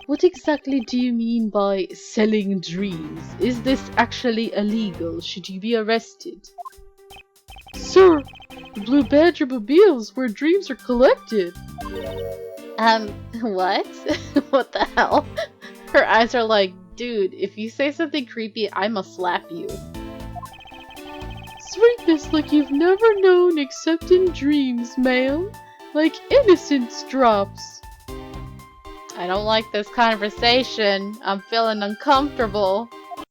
What exactly do you mean by selling dreams? Is this actually illegal? Should you be arrested? Sir, the Blue Badger mobiles where dreams are collected. What? What the hell? Her eyes are like, dude, if you say something creepy, I must slap you. Sweetness like you've never known except in dreams, ma'am. Like innocence drops. I don't like this conversation. I'm feeling uncomfortable.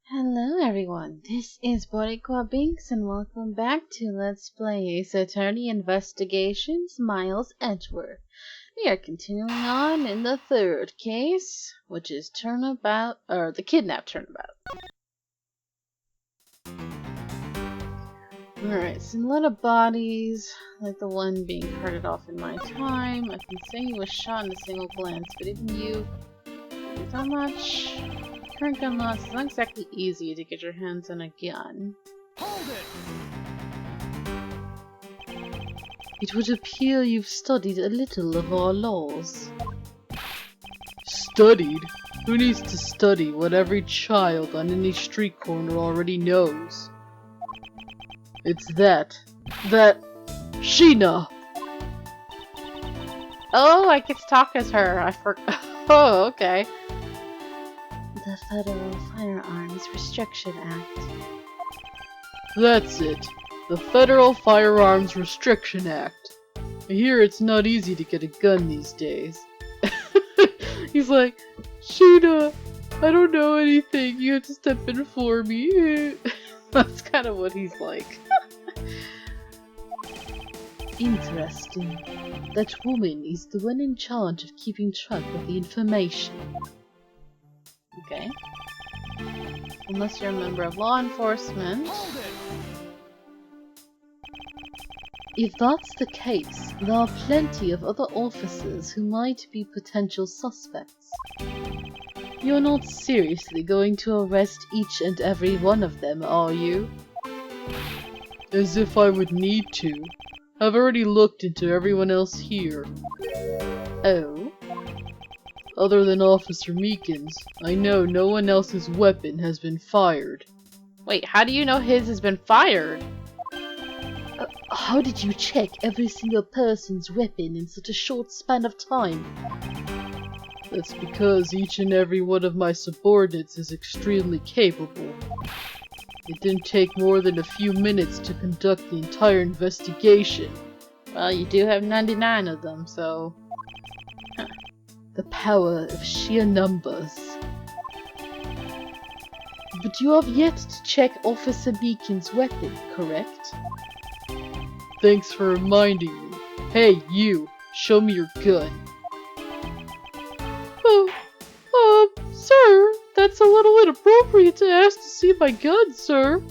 Hello everyone, this is Boricua Binks and welcome back to Let's Play Ace Attorney Investigations Miles Edgeworth. We are continuing on in the third case, which is the kidnap turnabout. Alright, so a lot of bodies, like the one being carted off in my time. I can say he was shot in a single glance, but even you, there's not much. Current gun loss is not exactly easy to get your hands on a gun. Hold it! It would appear you've studied a little of our laws. Studied? Who needs to study what every child on any street corner already knows? It's that Sheena! Oh, I get to talk as her. I forgot. Oh, okay. The Federal Firearms Restriction Act. That's it. The Federal Firearms Restriction Act. I hear it's not easy to get a gun these days. He's like, Sheena, I don't know anything. You have to step in for me. That's kind of what he's like. Interesting. That woman is the one in charge of keeping track of the information. Okay. Unless you're a member of law enforcement. If that's the case, there are plenty of other officers who might be potential suspects. You're not seriously going to arrest each and every one of them, are you? As if I would need to. I've already looked into everyone else here. Oh? Other than Officer Meekins, I know no one else's weapon has been fired. Wait, how do you know his has been fired? How did you check every single person's weapon in such a short span of time? That's because each and every one of my subordinates is extremely capable. It didn't take more than a few minutes to conduct the entire investigation. Well, you do have 99 of them, so... Huh. The power of sheer numbers. But you have yet to check Officer Meekins' weapon, correct? Thanks for reminding me. Hey, you! Show me your gun. Sir, that's a little inappropriate to ask to see my gun, sir.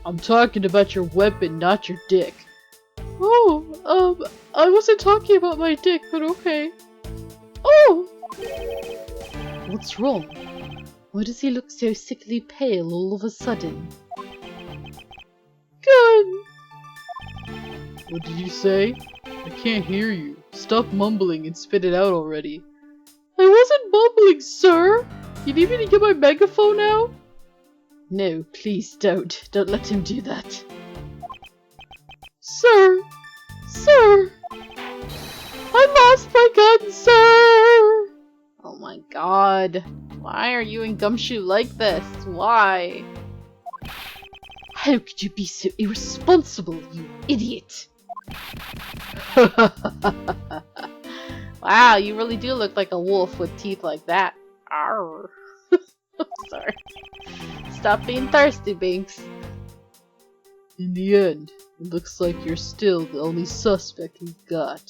I'm talking about your weapon, not your dick. Oh, I wasn't talking about my dick, but okay. Oh! What's wrong? Why does he look so sickly pale all of a sudden? Gun! What did you say? I can't hear you. Stop mumbling and spit it out already. I wasn't mumbling, sir! You need me to get my megaphone out? No, please don't. Don't let him do that. Sir! Sir! I lost my gun, sir! Oh my god. Why are you in Gumshoe like this? Why? How could you be so irresponsible, you idiot? Wow, you really do look like a wolf with teeth like that. Arr. Sorry. Stop being thirsty, Binks. In the end, it looks like you're still the only suspect we've got.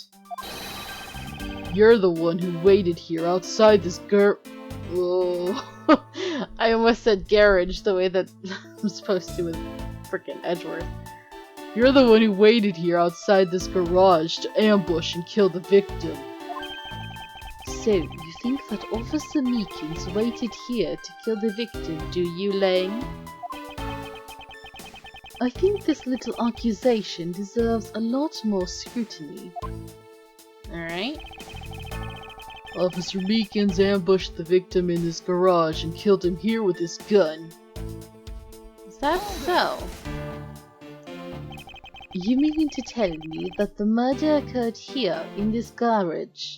You're the one who waited here outside this Whoa. I almost said garage the way that I'm supposed to with frickin' Edgeworth. You're the one who waited here outside this garage to ambush and kill the victim. So, you think that Officer Meekins waited here to kill the victim, do you, Lang? I think this little accusation deserves a lot more scrutiny. Alright. Officer Meekins ambushed the victim in his garage and killed him here with his gun. Is that so? You mean to tell me that the murder occurred here, in this garage?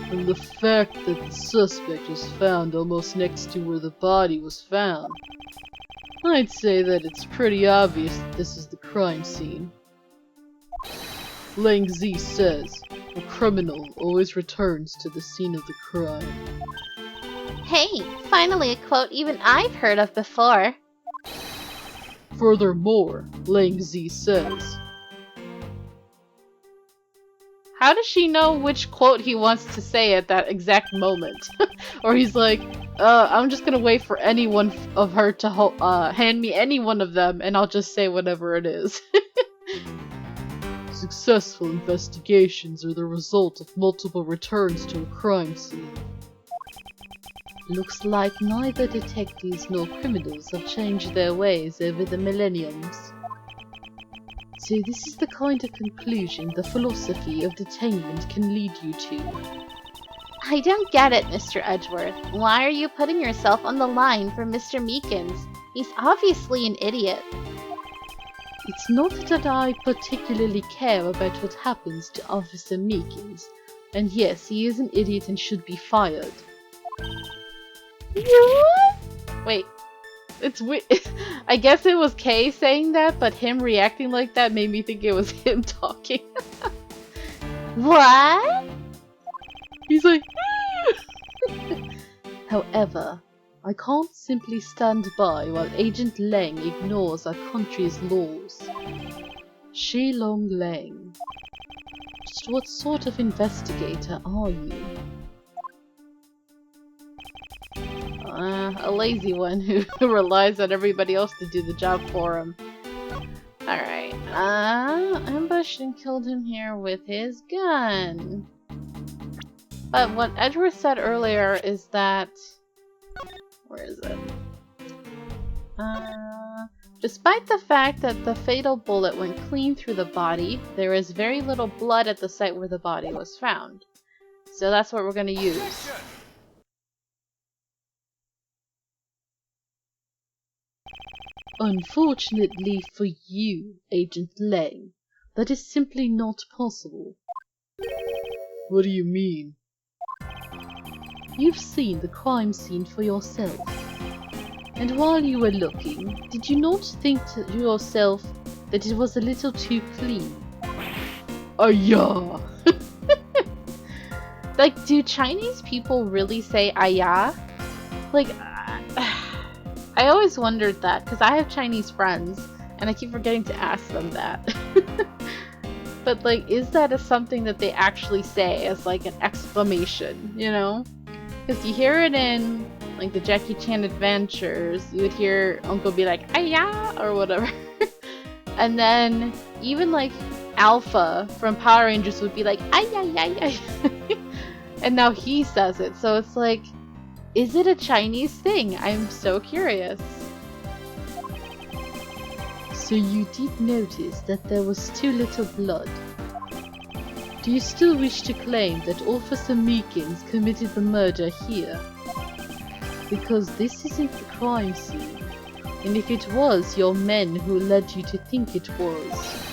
From the fact that the suspect was found almost next to where the body was found, I'd say that it's pretty obvious that this is the crime scene. Lang Z says, a criminal always returns to the scene of the crime. Hey, finally a quote even I've heard of before. Furthermore, Lang Z says... How does she know which quote he wants to say at that exact moment? Or he's like, I'm just gonna wait for any one of her to hand me any one of them and I'll just say whatever it is. Successful investigations are the result of multiple returns to a crime scene. Looks like neither detectives nor criminals have changed their ways over the millenniums. So this is the kind of conclusion the philosophy of detainment can lead you to. I don't get it, Mr. Edgeworth. Why are you putting yourself on the line for Mr. Meekins? He's obviously an idiot. It's not that I particularly care about what happens to Officer Meekins, and yes, he is an idiot and should be fired. Wait, it's weird. I guess it was Kay saying that, but him reacting like that made me think it was him talking. What? He's like... However, I can't simply stand by while Agent Lang ignores our country's laws. Shilong Lang. Just what sort of investigator are you? A lazy one who relies on everybody else to do the job for him. Alright, ambushed and killed him here with his gun. But what Edgeworth said earlier is that... Where is it? Despite the fact that the fatal bullet went clean through the body, there is very little blood at the site where the body was found. So that's what we're going to use. Unfortunately for you, Agent Lang, that is simply not possible. What do you mean? You've seen the crime scene for yourself. And while you were looking, did you not think to yourself that it was a little too clean? Ayah! Like, do Chinese people really say ayah? Like, I always wondered that, because I have Chinese friends, and I keep forgetting to ask them that. But, like, is that something that they actually say as, like, an exclamation, you know? Because you hear it in, like, the Jackie Chan Adventures, you would hear Uncle be like, ayah, or whatever. And then, even, like, Alpha from Power Rangers would be like, ayah. And now he says it, so it's like, is it a Chinese thing? I'm so curious. So you did notice that there was too little blood. Do you still wish to claim that Officer Meekins committed the murder here? Because this isn't the crime scene, and if it was your men who led you to think it was,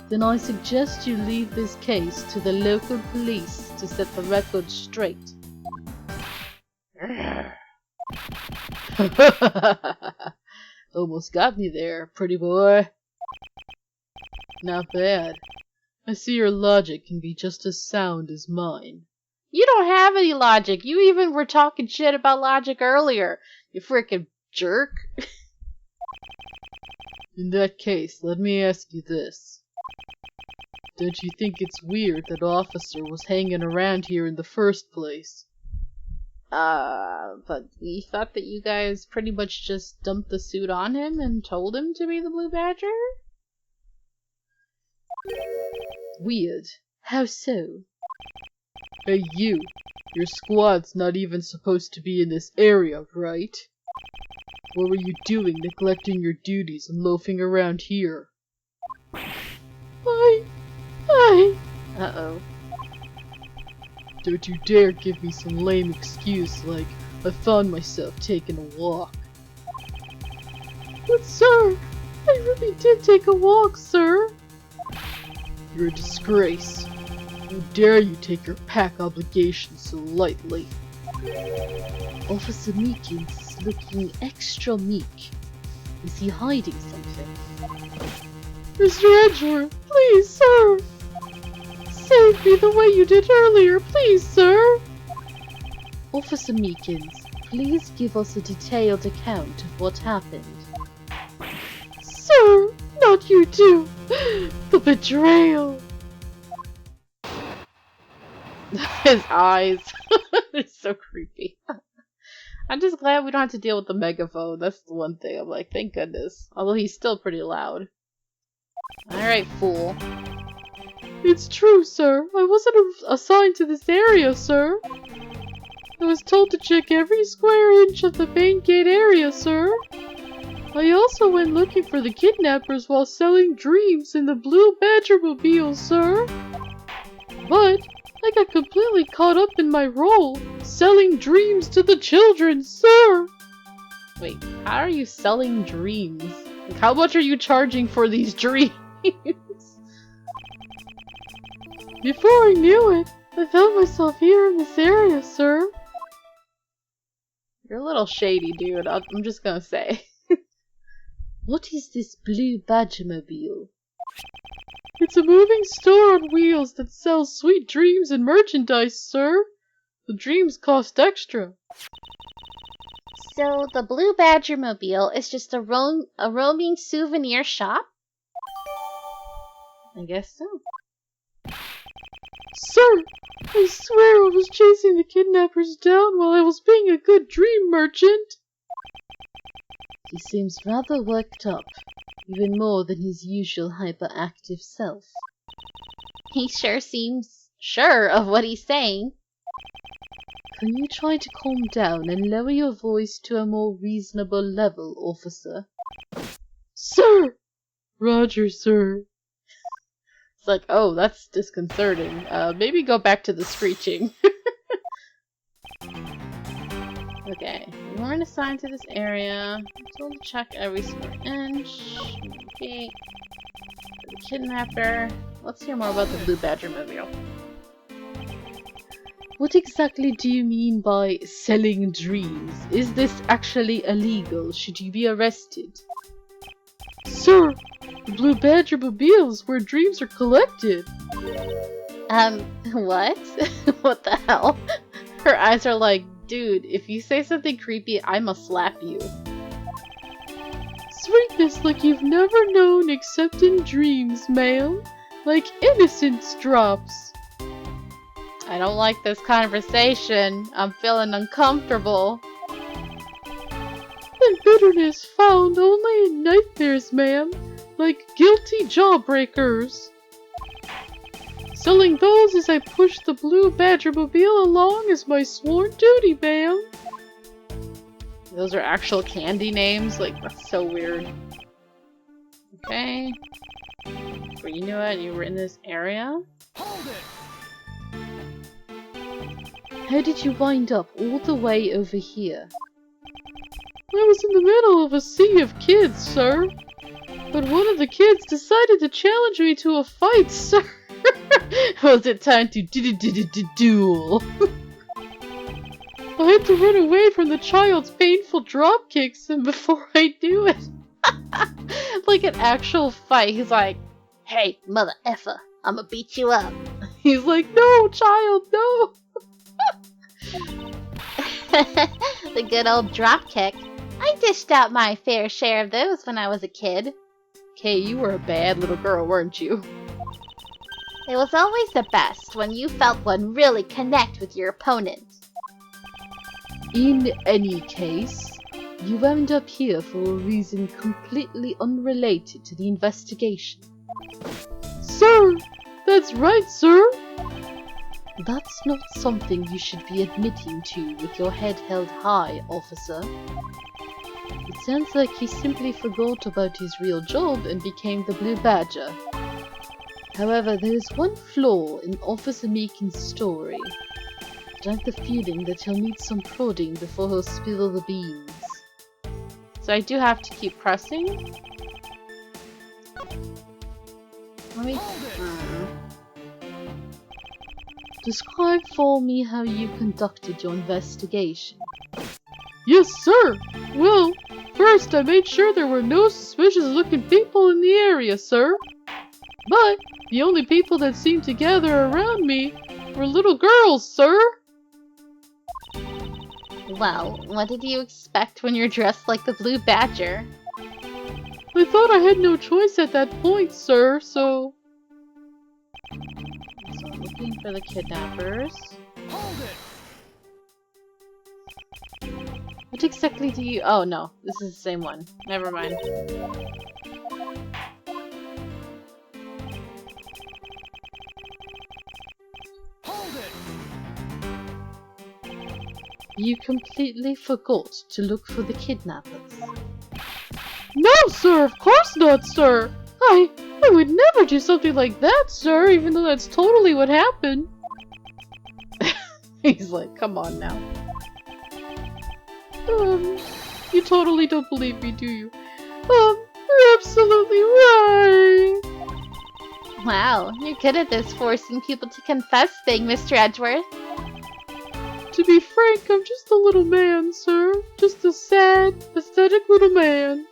then I suggest you leave this case to the local police to set the record straight. Almost got me there, pretty boy. Not bad. I see your logic can be just as sound as mine. You don't have any logic. You even were talking shit about logic earlier, you freaking jerk. In that case, let me ask you this. Don't you think it's weird that Officer was hanging around here in the first place? But we thought that you guys pretty much just dumped the suit on him and told him to be the Blue Badger? Weird. How so? Hey you, your squad's not even supposed to be in this area, right? What were you doing neglecting your duties and loafing around here? I... Uh-oh. Don't you dare give me some lame excuse like I found myself taking a walk. But sir, I really did take a walk, sir. You're a disgrace. How dare you take your pack obligations so lightly? Officer Meekins is looking extra meek. Is he hiding something? Mr. Edgeworth, please, sir! Save me the way you did earlier, please, sir! Officer Meekins, please give us a detailed account of what happened. Sir, not you too! The betrayal! His eyes. They're so creepy. I'm just glad we don't have to deal with the megaphone. That's the one thing. I'm like, thank goodness. Although he's still pretty loud. Alright, fool. It's true, sir. I wasn't assigned to this area, sir. I was told to check every square inch of the main gate area, sir. I also went looking for the kidnappers while selling dreams in the Blue Badgermobile, sir. But I got completely caught up in my role, selling dreams to the children, sir. Wait, how are you selling dreams? Like, how much are you charging for these dreams? Before I knew it, I found myself here in this area, sir. You're a little shady, dude. I'm just gonna say. What is this Blue Badgermobile? It's a moving store on wheels that sells sweet dreams and merchandise, sir. The dreams cost extra. So the Blue Badgermobile is just a roaming souvenir shop? I guess so. Sir, I swear I was chasing the kidnappers down while I was being a good dream merchant. He seems rather worked up, even more than his usual hyperactive self. He sure seems sure of what he's saying. Can you try to calm down and lower your voice to a more reasonable level, officer? Sir! Roger, sir. It's like, oh, that's disconcerting. Maybe go back to the screeching. Okay, we weren't assigned to this area. So we'll check every square inch. Okay. The kidnapper. Let's hear more about the Blue Badgermobile. What exactly do you mean by selling dreams? Is this actually illegal? Should you be arrested? Sir, the Blue Badgermobile is where dreams are collected. What? What the hell? Her eyes are like, dude, if you say something creepy, I must slap you. Sweetness like you've never known except in dreams, ma'am. Like innocence drops. I don't like this conversation. I'm feeling uncomfortable. And bitterness found only in nightmares, ma'am. Like guilty jawbreakers. Selling those as I push the Blue Badgermobile along is my sworn duty, ma'am. Those are actual candy names? Like, that's so weird. Okay. Before you knew it, you were in this area? Hold it! How did you wind up all the way over here? I was in the middle of a sea of kids, sir. But one of the kids decided to challenge me to a fight, sir. Was it time to duel? I had to run away from the child's painful drop kicks, and before I knew it... Like an actual fight, he's like, Hey, mother effer, I'ma beat you up. He's like, no, child, no! The good old drop kick. I dished out my fair share of those when I was a kid. okay, you were a bad little girl, weren't you? It was always the best when you felt one really connect with your opponent. In any case, you wound up here for a reason completely unrelated to the investigation. Sir! That's right, sir! That's not something you should be admitting to with your head held high, officer. It sounds like he simply forgot about his real job and became the Blue Badger. However, there is one flaw in Officer Meekins' story. but I have the feeling that he'll need some prodding before he'll spill the beans. So I do have to keep pressing? Let me... Describe for me how you conducted your investigation. Yes, sir! Well, first I made sure there were no suspicious-looking people in the area, sir. But the only people that seemed to gather around me were little girls, sir. Well, what did you expect when you're dressed like the Blue Badger? I thought I had no choice at that point, sir, so... So I'm looking for the kidnappers. Hold it! What exactly do you... Oh, no. This is the same one. Never mind. Hold it! You completely forgot to look for the kidnappers. No, sir! Of course not, sir! I would never do something like that, sir, even though that's totally what happened. He's like, come on now. You totally don't believe me, do you? You're absolutely right! Wow, you're good at this forcing people to confess thing, Mr. Edgeworth. To be frank, I'm just a little man, sir. Just a sad, pathetic little man.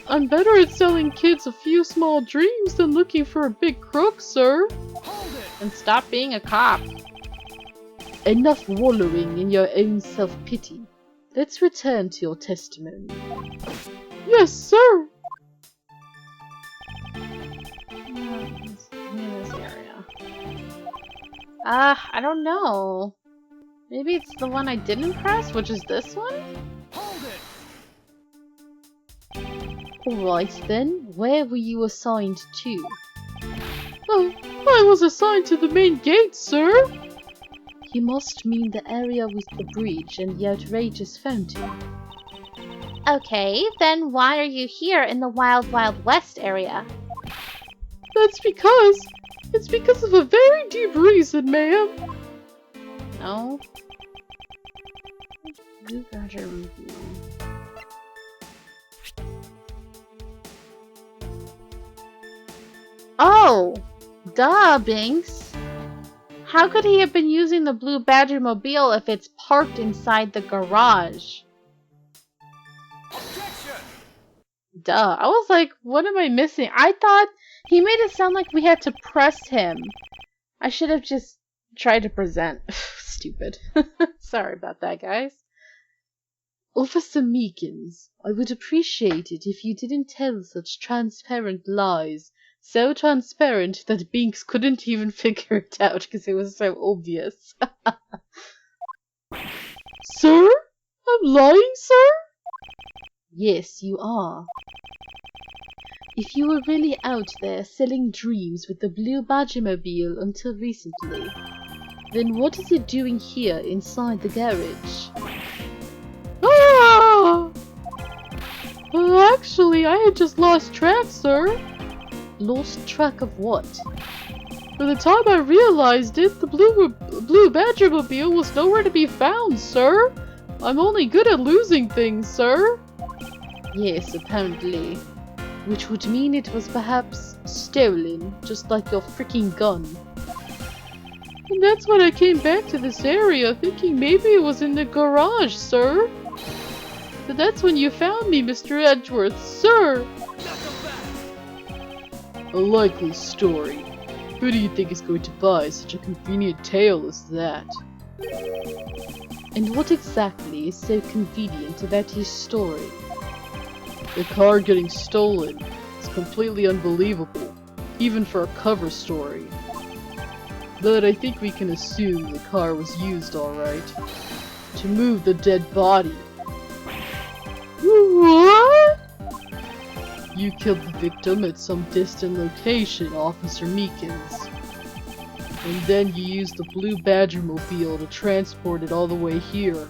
I'm better at selling kids a few small dreams than looking for a big crook, sir. Hold it! And stop being a cop. Enough wallowing in your own self-pity. Let's return to your testimony. Yes, sir! This area. I don't know. Maybe it's the one I didn't press, which is this one? Hold it! Alright then, where were you assigned to? Oh, I was assigned to the main gate, sir! You must mean the area with the bridge and the outrageous fountain. Okay, then why are you here in the Wild Wild West area? It's because of a very deep reason, ma'am. No. Blue Badger review. Oh! Duh, Binks. How could he have been using the Blue Badger mobile if it's parked inside the garage? Objection! Duh. I was like, what am I missing? I thought he made it sound like we had to press him. I should have just tried to present. Stupid. Sorry about that, guys. Officer Meekins, I would appreciate it if you didn't tell such transparent lies. So transparent that Binks couldn't even figure it out because it was so obvious. Sir? I'm lying, sir? Yes, you are. If you were really out there selling dreams with the Blue Badger mobile until recently, then what is it doing here inside the garage? Ah! Actually, I had just lost track, sir. Lost track of what? By the time I realized it, the Blue Badger mobile was nowhere to be found, sir. I'm only good at losing things, sir. Yes, apparently. Which would mean it was perhaps stolen, just like your freaking gun. And that's when I came back to this area, thinking maybe it was in the garage, sir. But that's when you found me, Mr. Edgeworth, sir. A likely story. Who do you think is going to buy such a convenient tale as that? And what exactly is so convenient about his story? The car getting stolen is completely unbelievable, even for a cover story. But I think we can assume the car was used alright. To move the dead body. What? You killed the victim at some distant location, Officer Meekins. And then you used the Blue Badger mobile to transport it all the way here.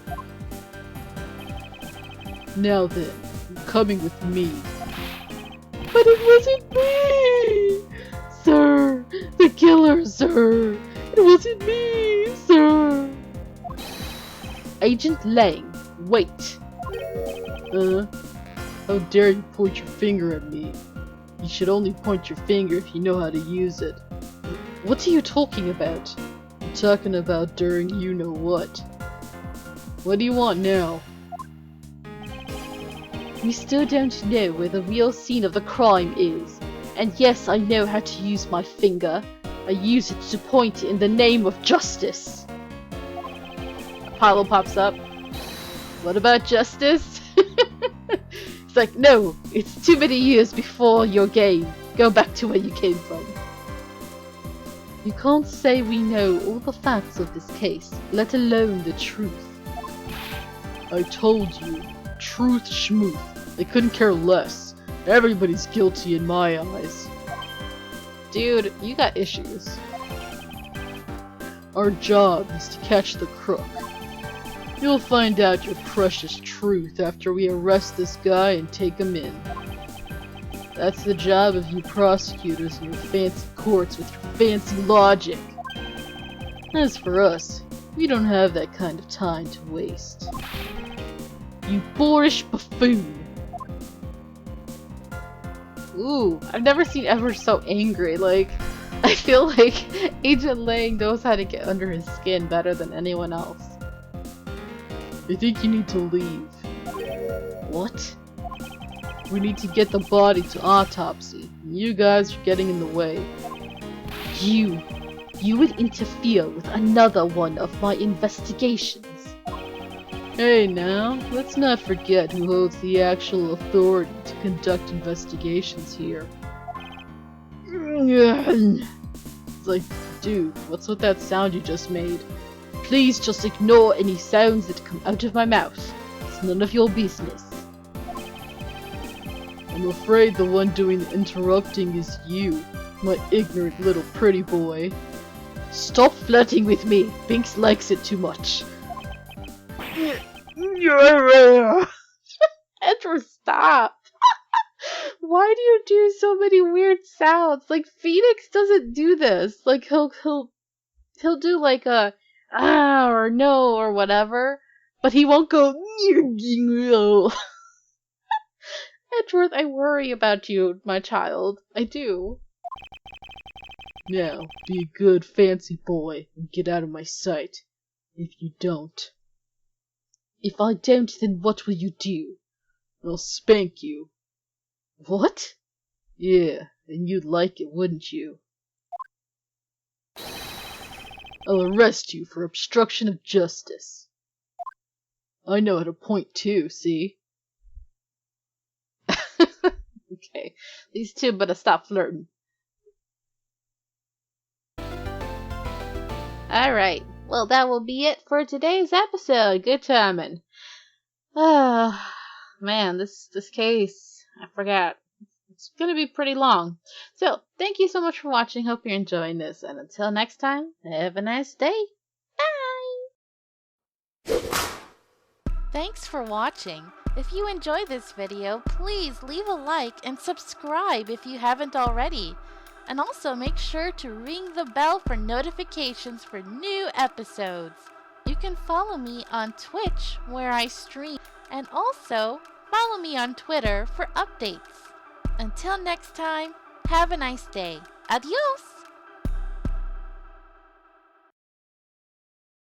Now then, you're coming with me. But it wasn't me! Sir! The killer, sir! It wasn't me, sir! Agent Lang, wait. How dare you point your finger at me? You should only point your finger if you know how to use it. What are you talking about? I'm talking about during you-know-what. What do you want now? We still don't know where the real scene of the crime is. And yes, I know how to use my finger. I use it to point in the name of justice. Apollo pops up. What about justice? It's like, no, it's too many years before your game. Go back to where you came from. You can't say we know all the facts of this case, let alone the truth. I told you, truth schmooth. They couldn't care less. Everybody's guilty in my eyes. Dude, you got issues. Our job is to catch the crook. You'll find out your precious truth after we arrest this guy and take him in. That's the job of you prosecutors in your fancy courts with your fancy logic. As for us, we don't have that kind of time to waste. You boorish buffoon! Ooh, I've never seen Edward so angry. Like, I feel like Agent Lang knows how to get under his skin better than anyone else. I think you need to leave. What? We need to get the body to autopsy. You guys are getting in the way. You would interfere with another one of my investigations. Hey now, let's not forget who holds the actual authority to conduct investigations here. It's like, dude, what's with that sound you just made? Please just ignore any sounds that come out of my mouth. It's none of your business. I'm afraid the one doing the interrupting is you, my ignorant little pretty boy. Stop flirting with me. Binks likes it too much. Edward, stop! Why do you do so many weird sounds? Like, Phoenix doesn't do this. Like, he'll do like a ah or no or whatever, but he won't go. Edgeworth, I worry about you, my child. I do. Now, be a good fancy boy and get out of my sight. If you don't. If I don't, then what will you do? I'll spank you. What? Yeah, and you'd like it, wouldn't you? I'll arrest you for obstruction of justice. I know how to point too, see? Okay, these two better stop flirting. Alright, well that will be it for today's episode. Good timing. Ah, man, this case, I forgot. It's gonna be pretty long. So, thank you so much for watching. Hope you're enjoying this. And until next time, have a nice day. Bye! Thanks for watching. If you enjoyed this video, please leave a like and subscribe if you haven't already. And also make sure to ring the bell for notifications for new episodes. You can follow me on Twitch where I stream, and also follow me on Twitter for updates. Until next time, have a nice day. Adios!